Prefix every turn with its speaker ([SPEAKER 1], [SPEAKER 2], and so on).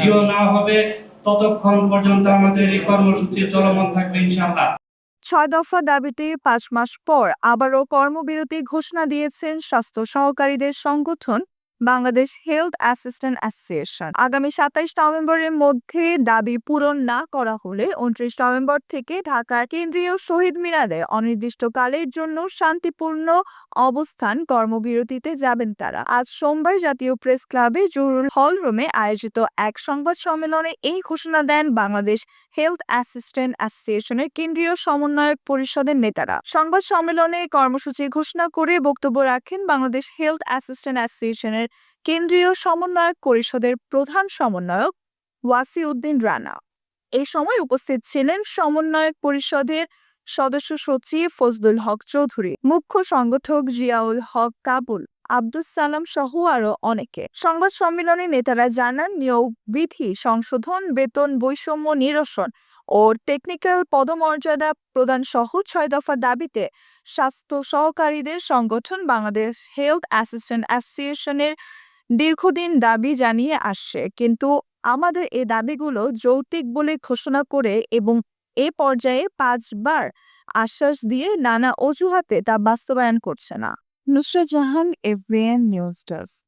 [SPEAKER 1] জিও না হবে ততক্ষণ পর্যন্ত আমাদের এই কর্মসূচি চলমান থাকবে ইনশাআল্লাহ।
[SPEAKER 2] 6 দফা দাবিতে 5 মাস পর আবারও কর্মবিরতি ঘোষণা দিয়েছেন স্বাস্থ্য সহকারীদের সংগঠন বাংলাদেশ হেলথ অ্যাসিস্ট্যান্ট অ্যাসোসিয়েশন। আগামী 27 নভেম্বরের মধ্যে দাবি পূরণ না করা হলে 29 নভেম্বর থেকে ঢাকার কেন্দ্রীয় শহীদ মিনারে অনির্দিষ্টকালের জন্য শান্তিপূর্ণ অবস্থান কর্মবিরতিতে যাবেন তারা। আজ সোমবার জাতীয় প্রেস ক্লাবে জহুরুল হল রুমে আয়োজিত এক সংবাদ সম্মেলনে এই ঘোষণা দেন বাংলাদেশ হেলথ অ্যাসিস্ট্যান্ট অ্যাসোসিয়েশনের কেন্দ্রীয় সমন্বয়ক পরিষদের নেতারা। সংবাদ সম্মেলনে কর্মসূচি ঘোষণা করে বক্তব্য রাখেন বাংলাদেশ হেলথ অ্যাসিস্ট্যান্ট অ্যাসোসিয়েশনের কেন্দ্রীয় সমন্বয়ক পরিষদের প্রধান সমন্বয়ক ওয়াসিউদ্দিন রানা। এই সময় উপস্থিত ছিলেন সমন্বয়ক পরিষদের সদস্য সচিব ফজলুল হক চৌধুরী, মুখ্য সংগঠক জিয়াউল হক কাবুল, আব্দুস সালাম সহ আরো অনেকে। সংবাদ সম্মেলনে নেতারা জানান, নিয়োগ বিধি সংশোধন, বেতন বৈষম্য নিরসন ও টেকনিক্যাল পদমর্যাদা প্রদান সহ 6 দফা দাবিতে স্বাস্থ্য সহকারীদের সংগঠন বাংলাদেশ হেলথ অ্যাসিস্ট্যান্ট অ্যাসোসিয়েশনের দীর্ঘদিন দাবি জানিয়ে আসছে। কিন্তু আমাদের এই দাবিগুলো যৌক্তিক বলে ঘোষণা করে এবং এ পর্যায়ে 5 বার আশ্বাস দিয়ে নানা অজুহাতে তা বাস্তবায়ন করছে না। Nusrat Jahan, এফবিএন news desk.